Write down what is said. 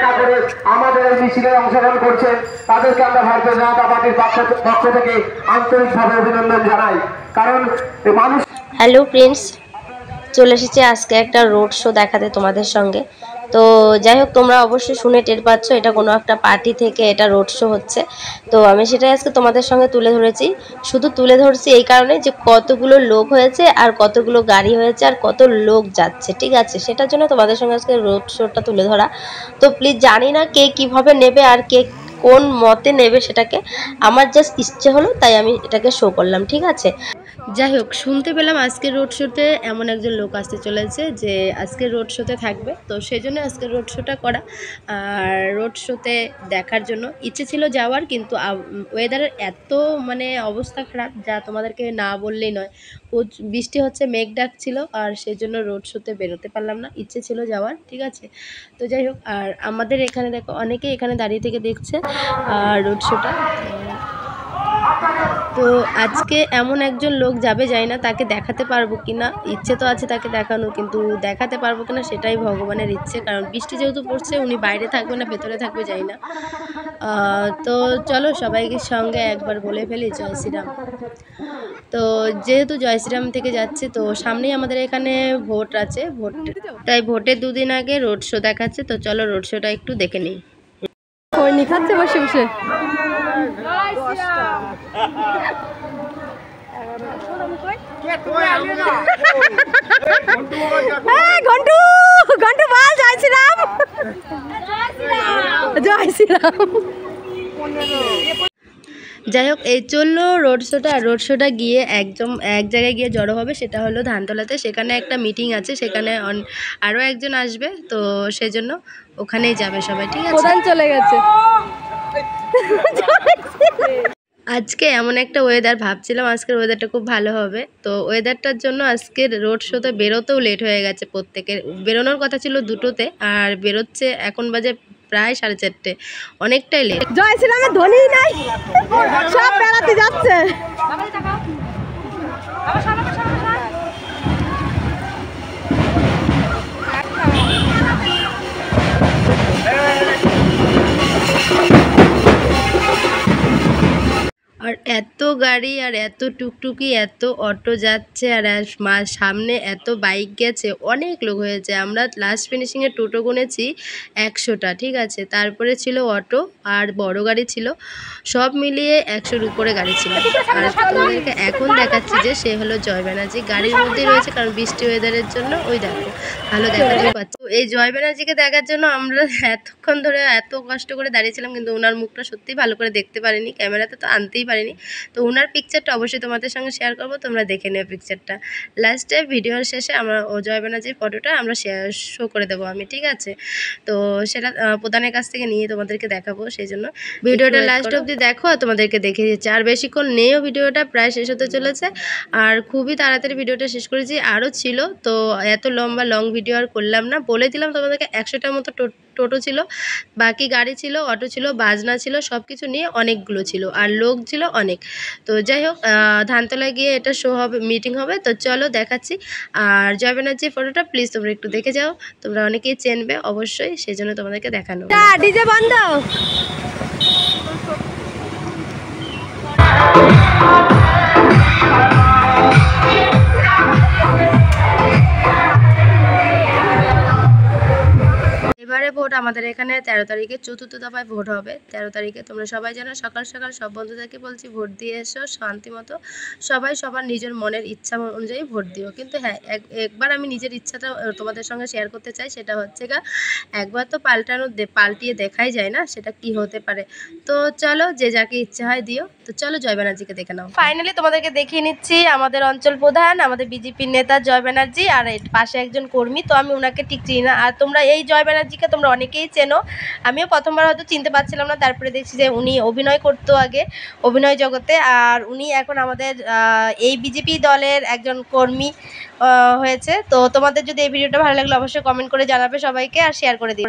না করে আমাদের এই মিছিলে অংশগ্রহণ করছেন তাদেরকে আমরা ভারতীয় জনতা পার্টির পক্ষ থেকে আন্তরিকভাবে অভিনন্দন জানাই। কারণ মানুষ। হ্যালো ফ্রেন্ডস, চলে এসেছি আজকে একটা রোড শো দেখাতে তোমাদের সঙ্গে। তো যাই হোক, তোমরা অবশ্যই শুনে টের পাচ্ছ এটা কোনো একটা পার্টি থেকে এটা রোড শো হচ্ছে। তো আমি সেটাই আজকে তোমাদের সঙ্গে তুলে ধরেছি। শুধু তুলে ধরছি এই কারণে যে কতগুলো লোক হয়েছে আর কতগুলো গাড়ি হয়েছে আর কত লোক যাচ্ছে, ঠিক আছে, সেটার জন্য তোমাদের সঙ্গে আজকে রোড শোটা তুলে ধরা। তো প্লিজ, জানি না কে কিভাবে নেবে আর কে কোন মতে নেবে, সেটাকে আমার জাস্ট ইচ্ছে হলো তাই আমি এটাকে শো করলাম, ঠিক আছে। যাই হোক, শুনতে পেলাম আজকের রোড শোতে এমন একজন লোক আসতে চলেছে যে আজকের রোড শোতে থাকবে, তো সেই জন্য আজকের রোড শোটা করা। আর রোড শোতে দেখার জন্য ইচ্ছে ছিল যাওয়ার, কিন্তু ওয়েদারের এত অবস্থা খারাপ যা তোমাদেরকে না বললেই নয়। বৃষ্টি হচ্ছে, মেঘ ডাকছিল, আর সেই জন্য রোড শোতে বেরোতে পারলাম না। ইচ্ছে ছিল যাওয়ার, ঠিক আছে। তো যাই হোক, আর আমাদের এখানে দেখো অনেকেই এখানে দাঁড়িয়ে থেকে দেখছে আর রোড শোটা। তো আজকে এমন একজন লোক যাবে, যাই না তাকে দেখাতে পারবো কিনা, ইচ্ছে তো আছে তাকে দেখানো, কিন্তু দেখাতে পারবো কিনা সেটাই ভগবানের ইচ্ছে। কারণ বৃষ্টি যেহেতু পড়ছে, উনি বাইরে থাকবে না ভেতরে থাকবে যাই না। তো চলো সবাইকে সঙ্গে একবার বলে ফেলি জয় শ্রীরাম। তো যেহেতু জয় শ্রীরাম থেকে যাচ্ছে, তো সামনেই আমাদের এখানে ভোট আছে, তাই ভোটের দুদিন আগে রোড শো দেখাচ্ছে। তো চলো রোড শোটা একটু দেখে নিই। খাচ্ছে বসে বসে ঘন্টু ঘন্টু বল জয় শ্রীরাম, জয় শ্রীরাম। যাই হোক, এই চললো রোড শোটা। রোড শোটা গিয়ে একদম এক জায়গায় গিয়ে জড়ো হবে, সেটা হলো ধানতলাতে। সেখানে একটা মিটিং আছে, সেখানে আরও একজন আসবে, তো সেই জন্য ওখানেই যাবে সবাই, ঠিক আছে। প্রধান চলে গেছে। আজকে এমন একটা ওয়েদার, ভাবছিলাম আজকের ওয়েদারটা খুব ভালো হবে, তো ওয়েদারটার জন্য আজকের রোড শোতে বেরোতেও লেট হয়ে গেছে। প্রত্যেকের বেরোনোর কথা ছিল 2টোতে, আর বেরোচ্ছে এখন বাজে প্রায় 4:30, অনেকটাই লেট। জয় শ্রীরামের ধ্বনি নাই, সব বেড়াতে যাচ্ছে। আর এত গাড়ি আর এত টুকটুকি, এত অটো যাচ্ছে, আর সামনে এত বাইক গেছে, অনেক লোক হয়েছে। আমরা লাস্ট ফিনিশিংয়ে টোটো গুনেছি 100টা, ঠিক আছে। তারপরে ছিল অটো আর বড় গাড়ি ছিল, সব মিলিয়ে 100-র উপরে গাড়ি ছিল। আর তোমাদেরকে এখন দেখাচ্ছি যে সে হলো জয় ব্যানার্জি, গাড়ির মধ্যেই রয়েছে, কারণ বৃষ্টি ওয়েদারের জন্য ওই দেখো ভালো দেখাতে পাচ্ছি। এই জয় ব্যানার্জিকে দেখার জন্য আমরা এতক্ষণ ধরে এত কষ্ট করে দাঁড়িয়েছিলাম, কিন্তু ওনার মুখটা সত্যিই ভালো করে দেখতে পারিনি, ক্যামেরাতে তো আনতেই পারিনি। তো ওনার পিকচারটা অবশ্যই তোমাদের সঙ্গে শেয়ার করবো, তোমরা দেখে নিও পিকচারটা। লাস্টে ভিডিওর শেষে আমরা জয় ব্যানার্জির ফটোটা আমরা শো করে দেবো আমি, ঠিক আছে। তো সেটা প্রধানের কাছ থেকে নিয়ে তোমাদেরকে দেখাবো, সেই জন্য ভিডিওটা লাস্ট অবধি দেখো, আর তোমাদেরকে দেখিয়ে দিচ্ছি। আর বেশিক্ষণ নেও, ভিডিওটা প্রায় শেষ হতে চলেছে, আর খুবই তাড়াতাড়ি ভিডিওটা শেষ করেছি। আরও ছিল, তো এত লং ভিডিও আর করলাম না। বলে দিলাম তোমাদেরকে 100টার মতো টোটো ছিল, বাকি গাড়ি ছিল, অটো ছিল, বাজনা ছিল, সব কিছু নিয়ে অনেকগুলো ছিল, আর লোক ছিল অনেক। তো যাই হোক, ধানতলায় গিয়ে এটা শো হবে, মিটিং হবে। তো চলো দেখাচ্ছি। আর জয় ব্যানার্জির ফটোটা প্লিজ তোমরা একটু দেখে যাও, তোমরা অনেকেই চেনবে অবশ্যই, সেই জন্য তোমাদেরকে দেখানো। ডিজে বন্ধ। এবারে ভোট আমাদের এখানে 13 তারিখে 4র্থ দফায় ভোট হবে। 13 তারিখে তোমরা সবাই জানো, সকাল সকাল সব বন্ধুদেরকে বলছি ভোট দিয়ে এসো শান্তি মতো। সবাই সবার নিজের মনের ইচ্ছা অনুযায়ী ভোট দিও, কিন্তু হ্যাঁ, একবার আমি নিজের ইচ্ছাটা তোমাদের সঙ্গে শেয়ার করতে চাই। সেটা হচ্ছে একবার তো পাল্টিয়ে দেখাই যায় না, সেটা কি হতে পারে। তো চলো, যে যাকে ইচ্ছা হয় দিও। তো চলো জয় ব্যানার্জিকে দেখে নাও। ফাইনালি তোমাদেরকে দেখিয়ে নিচ্ছি আমাদের অঞ্চল প্রধান, আমাদের বিজেপির নেতা জয় ব্যানার্জি, আর পাশে একজন কর্মী। তো আমি ওনাকে ঠিক চিনি না, আর তোমরা এই জয় ব্যানার্জিকে তোমরা অনেকেই চেনো। আমিও প্রথমবার হয়তো চিনতে পারছিলাম না, তারপরে দেখছি যে উনি অভিনয় করতো আগে অভিনয় জগতে, আর উনি এখন আমাদের এই বিজেপি দলের একজন কর্মী হয়েছে। তো তোমাদের যদি এই ভিডিওটা ভালো লাগলে অবশ্যই কমেন্ট করে জানাবে সবাইকে, আর শেয়ার করে দিও।